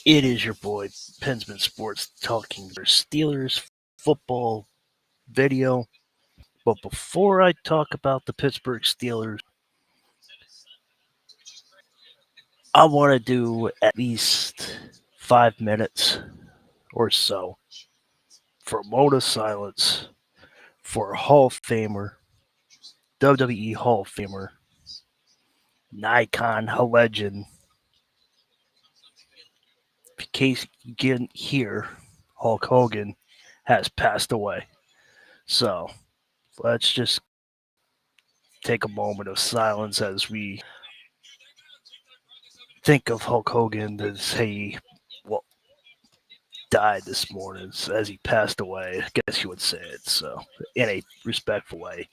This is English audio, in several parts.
It is your boy, Pensman Sports, talking Steelers football video. But before I talk about the Pittsburgh Steelers, I want to do at least 5 minutes or so for a moment of silence for a Hall of Famer, WWE Hall of Famer, an icon, a legend. In case you didn't hear, Hulk Hogan has passed away. So let's just take a moment of silence as we think of Hulk Hogan as he well, died this morning, as he passed away. I guess you would say it. So, in a respectful way.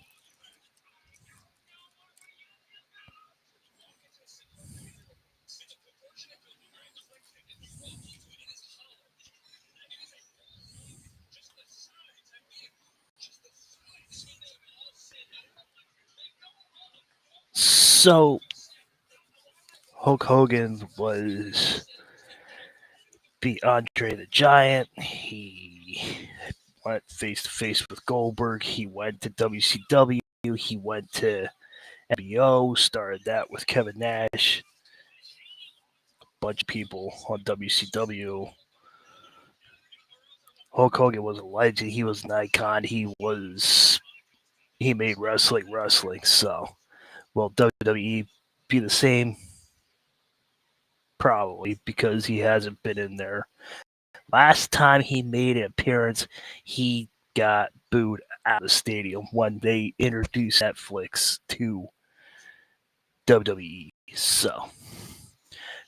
So, Hulk Hogan was beat Andre the Giant. He went face to face with Goldberg. He went to WCW. He went to NBO. Started that with Kevin Nash. A bunch of people on WCW. Hulk Hogan was a legend. He was an icon. He made wrestling. So, will WWE be the same? Probably, because he hasn't been in there. Last time he made an appearance, he got booed out of the stadium when they introduced Netflix to WWE. So,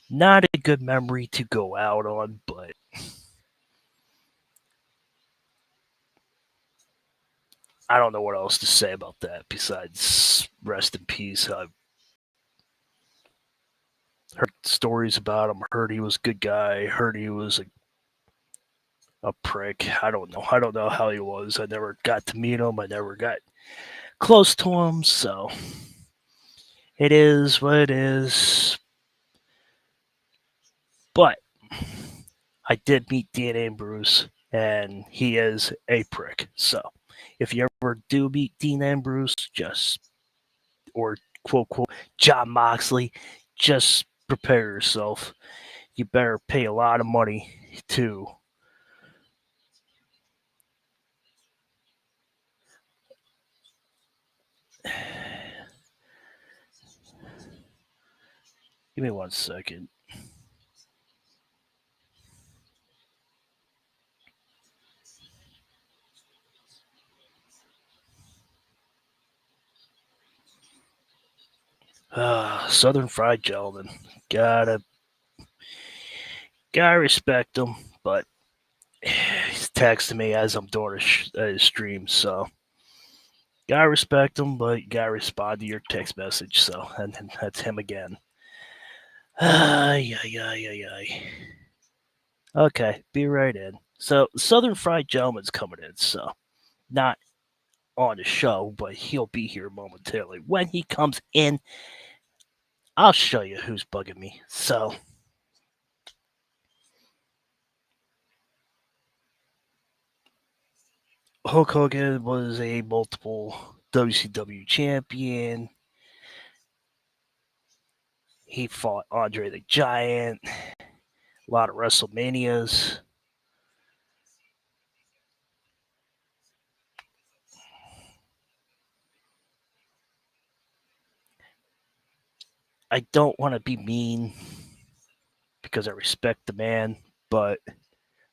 not a good memory to go out on, but I don't know what else to say about that besides rest in peace. I've heard stories about him, heard he was a good guy, heard he was a prick. I don't know. I don't know how he was. I never got to meet him. I never got close to him. So it is what it is. But I did meet Dean Ambrose, and he is a prick. So if you ever do meet Dean Ambrose, or quote, quote, John Moxley, just prepare yourself. You better pay a lot of money to. Give me 1 second. Southern Fried Gentleman. Gotta respect him, but he's texting me as I'm doing a stream, so gotta respect him, but you gotta respond to your text message. So, and that's him again. Ay, ay, ay, ay, ay. Okay, be right in. So, Southern Fried Gentleman's coming in, so not on the show, but he'll be here momentarily. When he comes in, I'll show you who's bugging me. So, Hulk Hogan was a multiple WCW champion. He fought Andre the Giant, a lot of WrestleManias. I don't want to be mean because I respect the man, but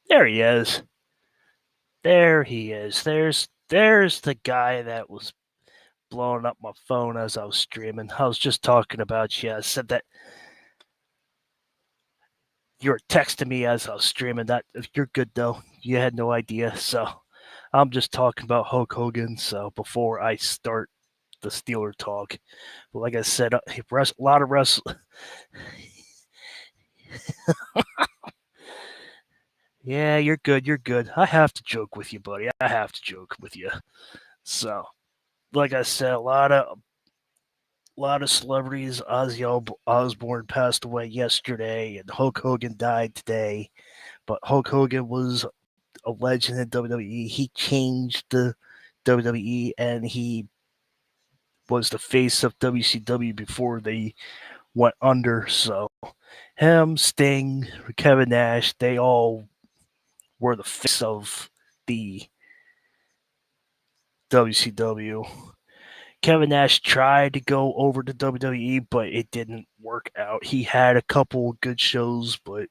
there he is. There he is. There's the guy that was blowing up my phone as I was streaming. I was just talking about you. I said that you were texting me as I was streaming. That you're good though. You had no idea. So I'm just talking about Hulk Hogan. So before I start the Steeler talk, but like I said, a lot of wrestling. Yeah, you're good. You're good. I have to joke with you, buddy. I have to joke with you. So, like I said, lot of celebrities. Ozzy Osbourne passed away yesterday, and Hulk Hogan died today. But Hulk Hogan was a legend in WWE. He changed the WWE, and he was the face of WCW before they went under. So him, Sting, Kevin Nash, they all were the face of the WCW. Kevin Nash tried to go over to WWE, but it didn't work out. He had a couple good shows, but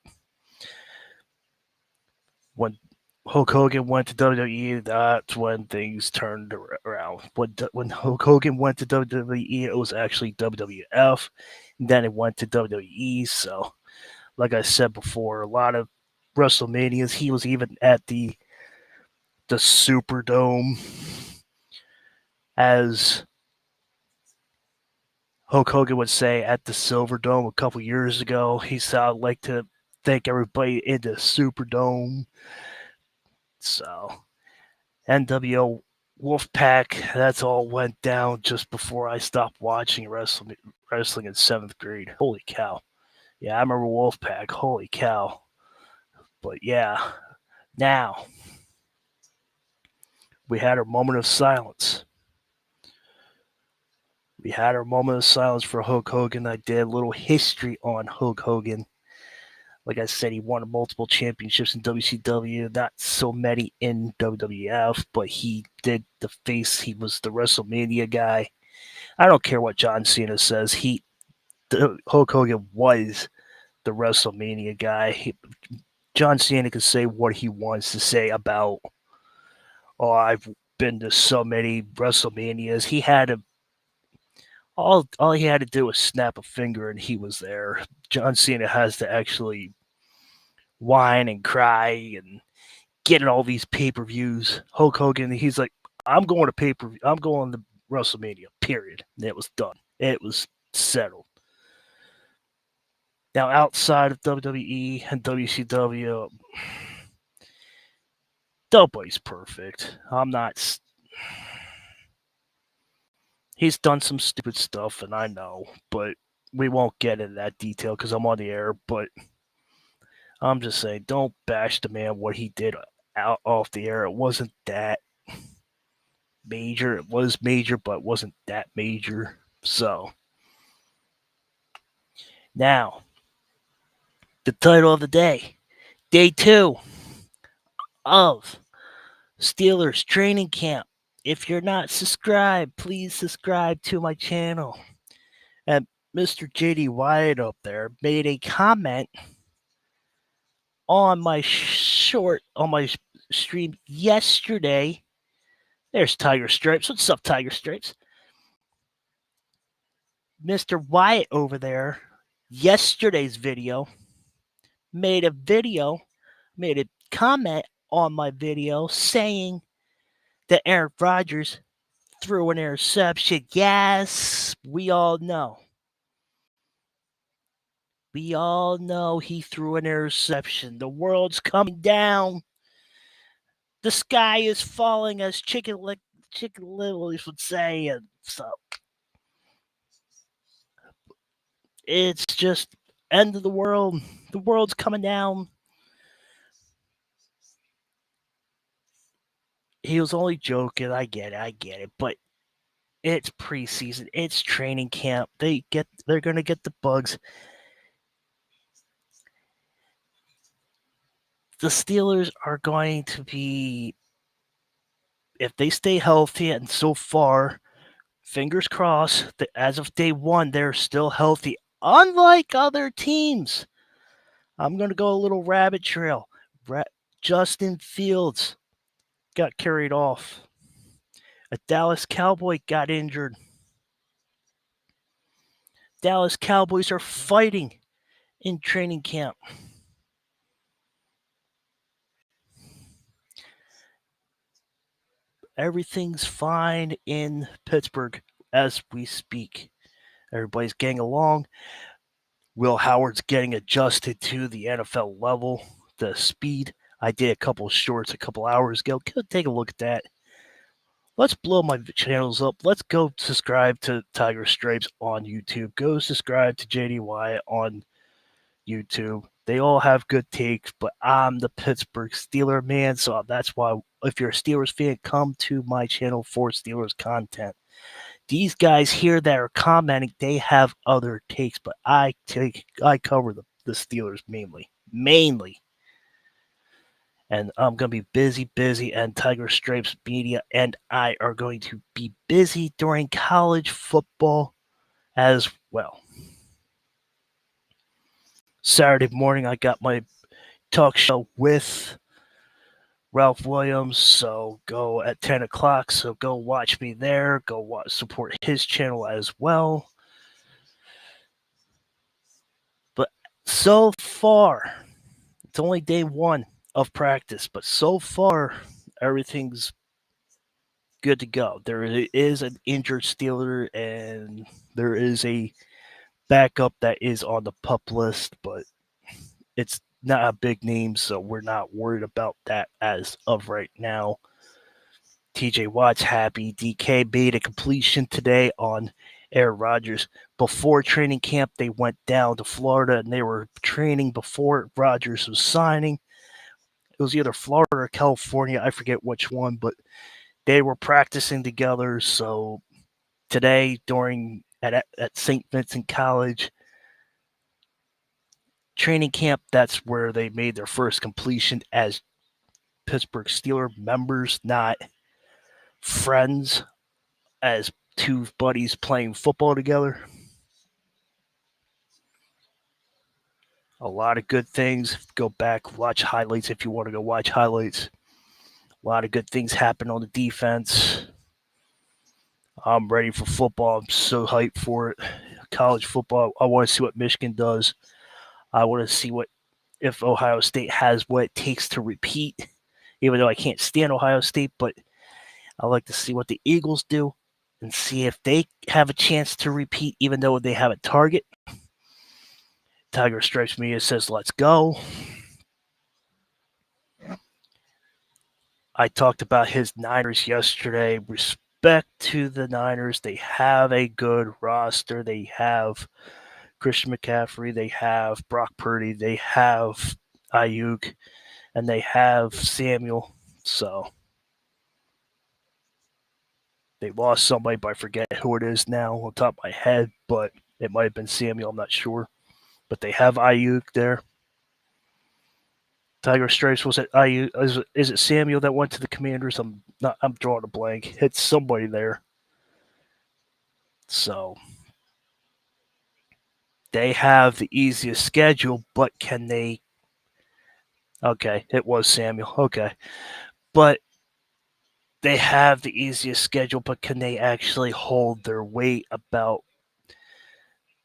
when Hulk Hogan went to WWE, that's when things turned around. When Hulk Hogan went to WWE, it was actually WWF. And then it went to WWE. So, like I said before, a lot of WrestleManias, he was even at the Superdome, as Hulk Hogan would say, at the Silverdome a couple years ago. He said, "I'd like to thank everybody in the Superdome." So NWO Wolfpack, that's all went down just before I stopped watching wrestling in seventh grade. Holy cow. Yeah, I remember Wolfpack. Holy cow. But yeah, now we had our moment of silence. We had our moment of silence for Hulk Hogan. I did a little history on Hulk Hogan. Like I said, he won multiple championships in WCW, not so many in WWF, but he did the face. He was the WrestleMania guy. I don't care what John Cena says. Hulk Hogan was the WrestleMania guy. John Cena can say what he wants to say about, oh, I've been to so many WrestleManias. All he had to do was snap a finger and he was there. John Cena has to actually whine and cry and get in all these pay-per-views. Hulk Hogan, he's like, I'm going to pay-per-view. I'm going to WrestleMania, period. And it was done. It was settled. Now, outside of WWE and WCW, nobody's perfect. I'm not. He's done some stupid stuff, and I know, but we won't get into that detail because I'm on the air. But I'm just saying, don't bash the man what he did out off the air. It wasn't that major. It was major, but it wasn't that major. So now, the title of the day 2 of Steelers training camp. If you're not subscribed, please subscribe to my channel. And Mr. JD Wyatt up there made a comment on my stream yesterday. There's Tiger Stripes. What's up, Tiger Stripes? Mr. Wyatt over there, yesterday's video, made a comment on my video saying that Aaron Rodgers threw an interception. Yes, we all know. We all know he threw an interception. The world's coming down. The sky is falling, as Chicken Littles would say. And so it's just end of the world. The world's coming down. He was only joking. I get it. But it's preseason. It's training camp. They're gonna get the bugs. The Steelers are going to be, if they stay healthy, and so far, fingers crossed, that as of day 1, they're still healthy. Unlike other teams, I'm going to go a little rabbit trail. Justin Fields got carried off. A Dallas Cowboy got injured. Dallas Cowboys are fighting in training camp. Everything's fine in Pittsburgh as we speak. Everybody's getting along. Will Howard's getting adjusted to the NFL level, the speed. I did a couple shorts a couple hours ago. Go take a look at that. let's blow my channels up. Let's go subscribe to Tiger Stripes on YouTube. Go subscribe to JD Wyatt on YouTube. They all have good takes, but I'm the Pittsburgh Steeler man, so that's why if you're a Steelers fan, come to my channel for Steelers content. These guys here that are commenting, they have other takes, but I cover the Steelers mainly. And I'm going to be busy, and Tiger Stripes Media and I are going to be busy during college football as well. Saturday morning, I got my talk show with Ralph Williams, so go at 10 o'clock, so go watch me there. Go support his channel as well. But so far, it's only day one of practice, but so far, everything's good to go. There is an injured Steeler, and there is a backup that is on the pup list, but it's not a big name, so we're not worried about that as of right now. TJ Watt's happy. DK made a completion today on Aaron Rodgers. Before training camp, they went down to Florida, and they were training before Rodgers was signing. It was either Florida or California. I forget which one, but they were practicing together. So today, at St. Vincent College training camp, that's where they made their first completion as Pittsburgh Steeler members, not friends, as two buddies playing football together. A lot of good things. Go back, watch highlights if you want to go watch highlights. A lot of good things happen on the defense. I'm ready for football. I'm so hyped for it. College football. I want to see what Michigan does. I want to see if Ohio State has what it takes to repeat. Even though I can't stand Ohio State, but I like to see what the Eagles do and see if they have a chance to repeat, even though they have a target. Tiger Stripes Media says, let's go. I talked about his Niners yesterday. Respect to the Niners. They have a good roster. They have Christian McCaffrey. They have Brock Purdy. They have Ayuk. And they have Samuel. So they lost somebody, but I forget who it is now on top of my head. But it might have been Samuel. I'm not sure. But they have Ayuk there. Tiger Stripes was it Ayuk? Is it Samuel that went to the Commanders? I'm drawing a blank. It's somebody there. So they have the easiest schedule, but can they? Okay, it was Samuel. Okay, but they have the easiest schedule, but can they actually hold their weight about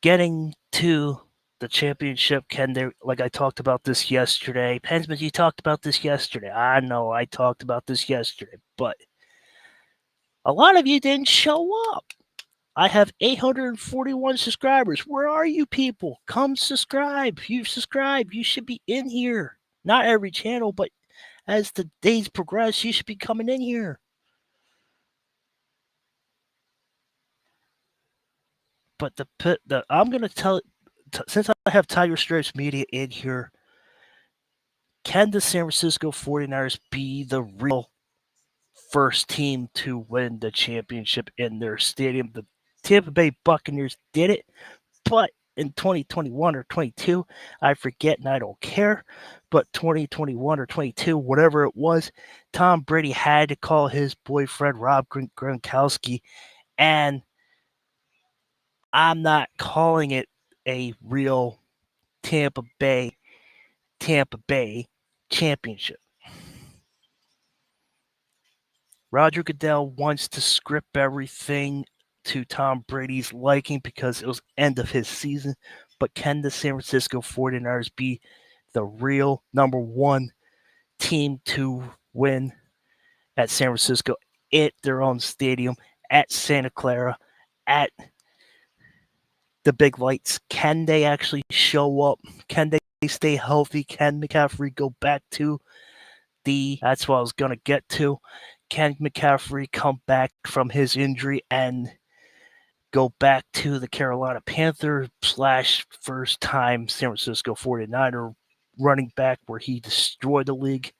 getting to the championship? Can they, like I talked about this yesterday? Pensman, you talked about this yesterday. I know I talked about this yesterday, but a lot of you didn't show up. I have 841 subscribers. Where are you people? Come subscribe. You've subscribed. You should be in here. Not every channel, but as the days progress, you should be coming in here. But I'm gonna tell, since I have Tiger Stripes Media in here, can the San Francisco 49ers be the real first team to win the championship in their stadium? The Tampa Bay Buccaneers did it, but in 2021 or 22, I forget and I don't care, but 2021 or 22, whatever it was, Tom Brady had to call his boyfriend Rob Gronkowski, and I'm not calling it a real Tampa Bay championship. Roger Goodell wants to script everything to Tom Brady's liking because it was end of his season. But can the San Francisco 49ers be the real number one team to win at San Francisco, at their own stadium, at Santa Clara, at the big lights? Can they actually show up? Can they stay healthy? Can McCaffrey go back to that's what I was going to get to. can McCaffrey come back from his injury and go back to the Carolina Panther / first time San Francisco 49er running back where he destroyed the league?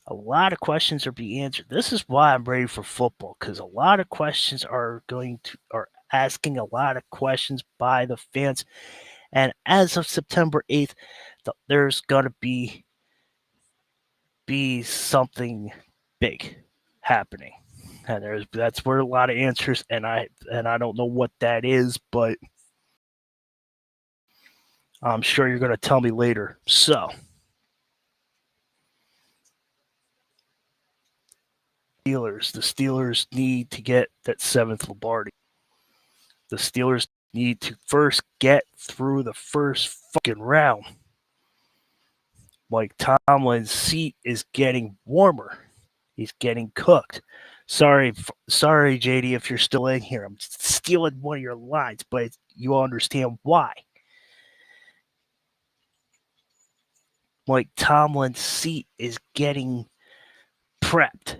A lot of questions are being answered. This is why I'm ready for football, because a lot of questions are asking a lot of questions by the fans. And as of September 8th, there's gonna be something big happening. And that's where a lot of answers, and I don't know what that is, but I'm sure you're gonna tell me later. So the Steelers need to get that 7th Lombardi. The Steelers need to first get through the first fucking round. Mike Tomlin's seat is getting warmer. He's getting cooked. Sorry, JD, if you're still in here. I'm stealing one of your lines, but you understand why. Mike Tomlin's seat is getting prepped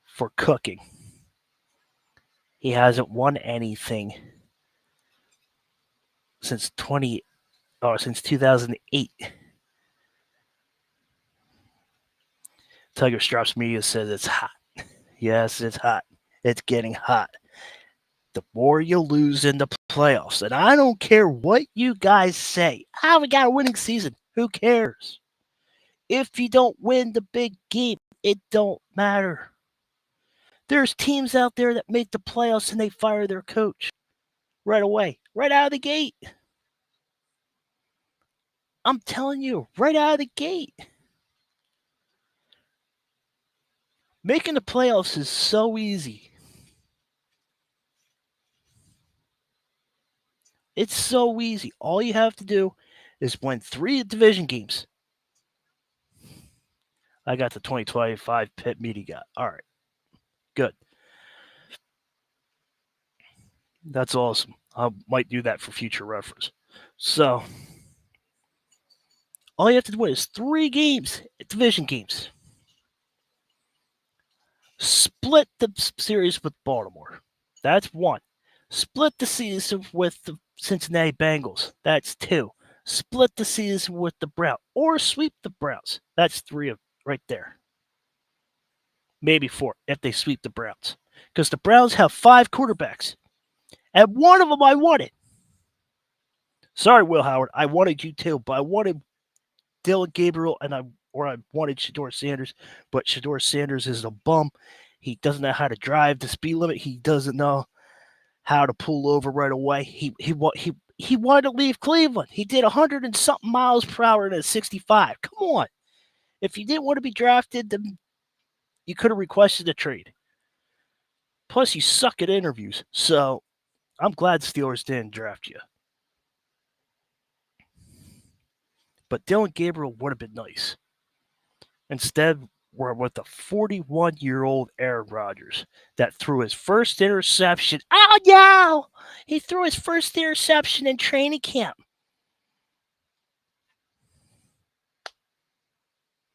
for cooking. He hasn't won anything since 2008. Tiger Stripes Media says it's hot. Yes, it's hot. It's getting hot. The more you lose in the playoffs, and I don't care what you guys say. We got a winning season. Who cares? If you don't win the big game, it don't matter. There's teams out there that make the playoffs and they fire their coach right away, right out of the gate. I'm telling you, right out of the gate. Making the playoffs is so easy. It's so easy. All you have to do is win 3 division games. I got the 2025 Pitt meeting guy. All right. Good. That's awesome. I might do that for future reference. So, all you have to do is 3 games, division games. Split the series with Baltimore. That's 1. Split the season with the Cincinnati Bengals. That's 2. Split the season with the Browns. Or sweep the Browns. That's 3 of right there. Maybe 4 if they sweep the Browns. Because the Browns have 5 quarterbacks. And one of them I wanted. Sorry, Will Howard. I wanted you too, but I wanted Dylan Gabriel I wanted Shedeur Sanders, but Shedeur Sanders is a bum. He doesn't know how to drive the speed limit. He doesn't know how to pull over right away. He wanted to leave Cleveland. He did 100 and something miles per hour in a 65. Come on. If you didn't want to be drafted, then you could have requested a trade. Plus, you suck at interviews. So, I'm glad Steelers didn't draft you. But Dylan Gabriel would have been nice. Instead, we're with a 41-year-old Aaron Rodgers that threw his first interception. Oh, no! He threw his first interception in training camp.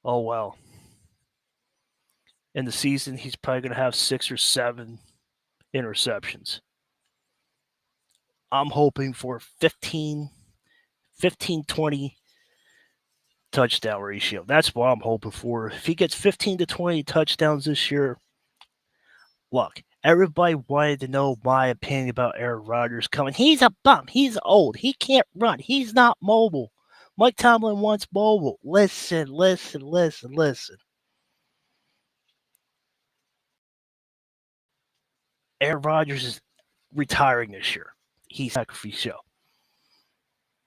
Oh, well. In the season, he's probably going to have 6 or 7 interceptions. I'm hoping for 15, 20 touchdown ratio. That's what I'm hoping for. If he gets 15 to 20 touchdowns this year, look, everybody wanted to know my opinion about Aaron Rodgers coming. He's a bum. He's old. He can't run. He's not mobile. Mike Tomlin wants mobile. Listen. Aaron Rodgers is retiring this year. He's sacrificial.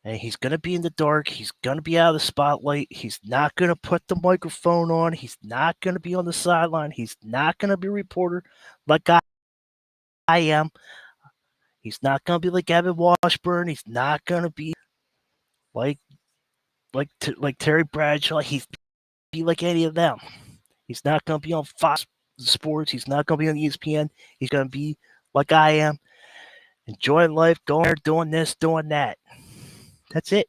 And he's going to be in the dark. He's going to be out of the spotlight. He's not going to put the microphone on. He's not going to be on the sideline. He's not going to be a reporter like I am. He's not going to be like Evan Washburn. He's not going to be like Terry Bradshaw. He's be like any of them. He's not going to be on Fox Sports. He's not going to be on ESPN. He's going to be like I am, enjoying life, going there, doing this, doing that. That's it.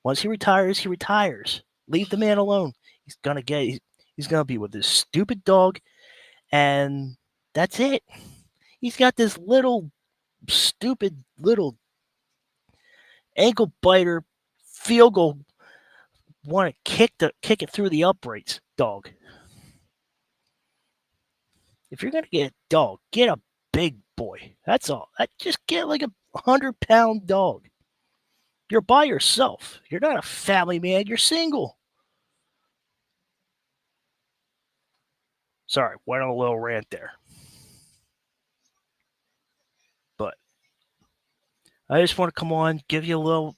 Once he retires, he retires. Leave the man alone. he's gonna be with this stupid dog, and that's it. He's got this little stupid little ankle biter field goal want to kick it through the uprights dog. If you're gonna get a dog, get a big boy. That's all. Just get like a 100-pound dog. You're by yourself. You're not a family man. You're single. Sorry, went on a little rant there. But I just want to come on, give you a little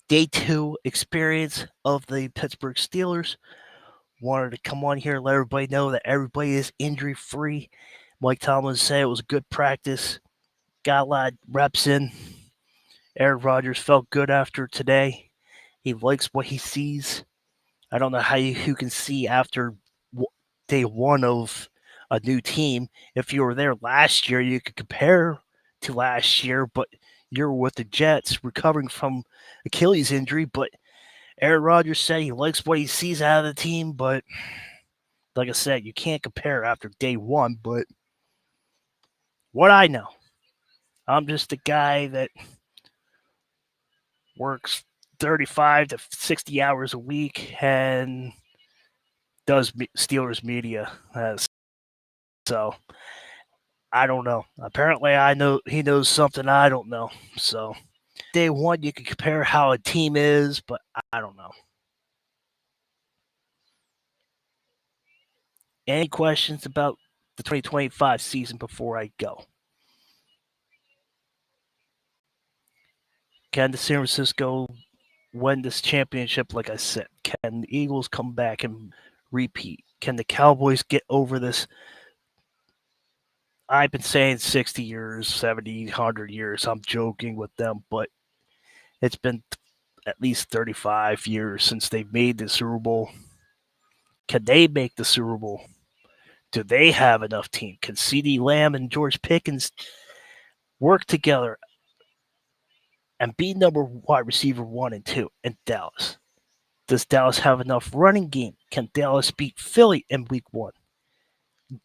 day 2 experience of the Pittsburgh Steelers. Wanted to come on here and let everybody know that everybody is injury free. Mike Tomlin said it was a good practice. Got a lot of reps in. Aaron Rodgers felt good after today. He likes what he sees. I don't know how you can see after day 1 of a new team. If you were there last year, you could compare to last year, but you're with the Jets recovering from Achilles injury. But Aaron Rodgers said he likes what he sees out of the team, but like I said, you can't compare after day 1. But what I know, I'm just a guy that works 35 to 60 hours a week and does Steelers media. So I don't know. Apparently, I know he knows something I don't know. So day 1, you can compare how a team is, but I don't know. Any questions about the 2025 season before I go? Can the San Francisco win this championship? Like I said, can the Eagles come back and repeat? Can the Cowboys get over this? I've been saying 60 years, 70, 100 years. I'm joking with them, but it's been at least 35 years since they made the Super Bowl. Can they make the Super Bowl? Do they have enough team? Can CeeDee Lamb and George Pickens work together and be number wide receiver 1 and 2 in Dallas? Does Dallas have enough running game? Can Dallas beat Philly in week 1?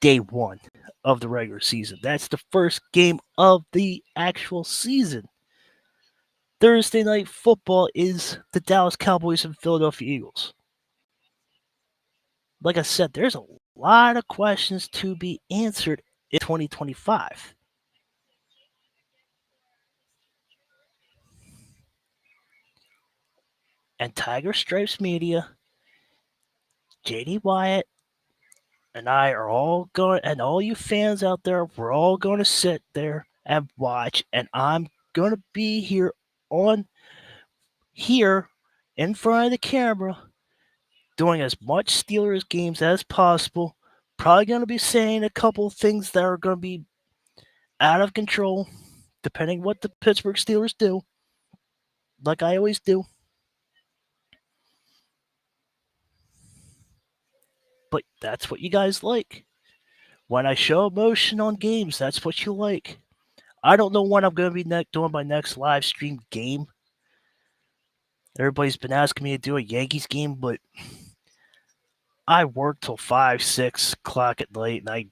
Day 1 of the regular season. That's the first game of the actual season. Thursday night football is the Dallas Cowboys and Philadelphia Eagles. Like I said, there's a lot of questions to be answered in 2025. And Tiger Stripes Media, JD Wyatt, and I are all going, and all you fans out there, we're all going to sit there and watch. And I'm going to be here in front of the camera doing as much Steelers games as possible. Probably going to be saying a couple things that are going to be out of control, depending what the Pittsburgh Steelers do, like I always do. But that's what you guys like. When I show emotion on games, that's what you like. I don't know when I'm going to be doing my next live stream game. Everybody's been asking me to do a Yankees game, but I work till 5, 6 o'clock at night, and I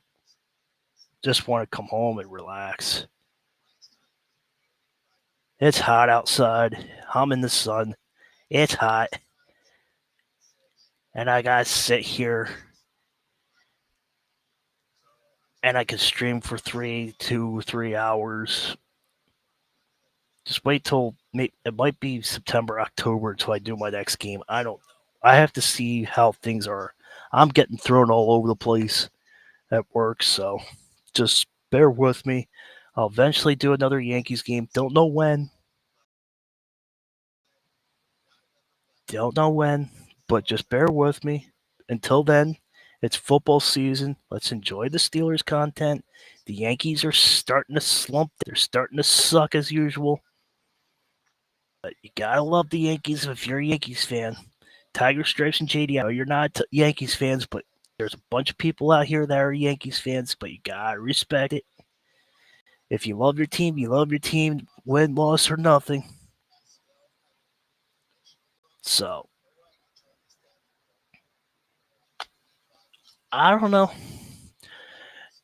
just want to come home and relax. It's hot outside. I'm in the sun. It's hot. And I got to sit here and I can stream for 3 hours. Just wait till it might be September, October until I do my next game. I don't know. I have to see how things are. I'm getting thrown all over the place at work, so just bear with me. I'll eventually do another Yankees game. Don't know when. Don't know when, but just bear with me. Until then, it's football season. Let's enjoy the Steelers content. The Yankees are starting to slump. They're starting to suck as usual. But you gotta love the Yankees if you're a Yankees fan. Tiger Stripes and JD, I know you're not Yankees fans, but there's a bunch of people out here that are Yankees fans, but you gotta respect it. If you love your team, you love your team, win, loss, or nothing. So, I don't know.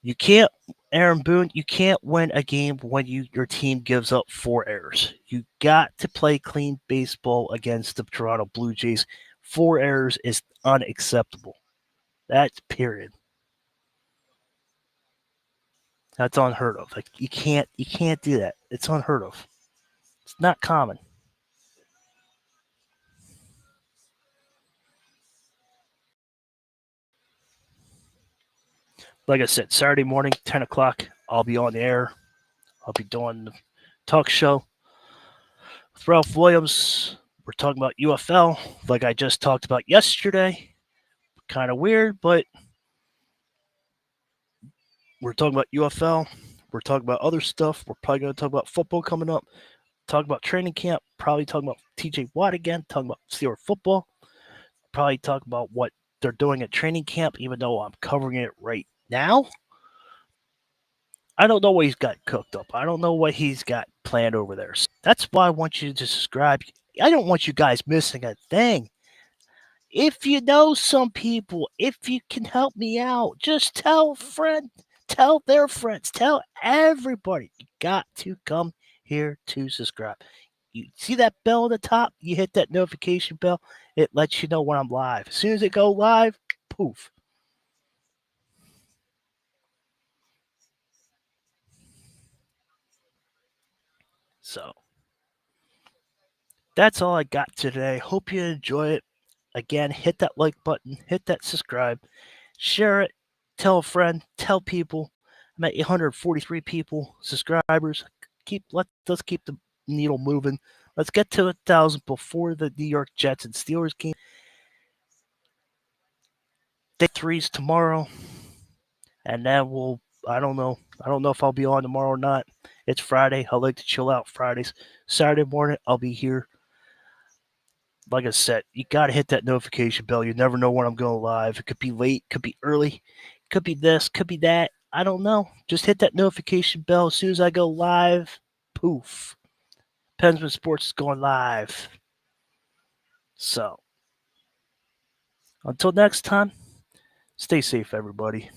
You can't, Aaron Boone. You can't win a game when your team gives up 4 errors. You got to play clean baseball against the Toronto Blue Jays. 4 errors is unacceptable. That's period. That's unheard of. Like you can't do that. It's unheard of. It's not common. Like I said, Saturday morning, 10 o'clock. I'll be on the air. I'll be doing the talk show with Ralph Williams. We're talking about UFL, like I just talked about yesterday. Kind of weird, but we're talking about UFL. We're talking about other stuff. We're probably going to talk about football coming up. Talk about training camp. Probably talking about TJ Watt again. Talking about Steeler football. Probably talk about what they're doing at training camp, even though I'm covering it right now. I don't know what he's got cooked up. I don't know what he's got planned over there. That's why I want you to subscribe. I don't want you guys missing a thing. If you know some people, if you can help me out, just tell a friend, tell their friends, tell everybody. You got to come here to subscribe. You see that bell at the top? You hit that notification bell. It lets you know when I'm live. As soon as it go live, poof. So that's all I got today. Hope you enjoy it. Again, hit that like button, hit that subscribe, share it, tell a friend, tell people. I'm at 143 people, subscribers. Let's keep the needle moving. Let's get to 1,000 before the New York Jets and Steelers game. Day three's tomorrow, and then we'll. I don't know. I don't know if I'll be on tomorrow or not. It's Friday. I like to chill out Fridays. Saturday morning, I'll be here. Like I said, you got to hit that notification bell. You never know when I'm going live. It could be late, could be early, could be this, could be that. I don't know. Just hit that notification bell as soon as I go live. Poof. Pensman Sports is going live. So, until next time, stay safe, everybody.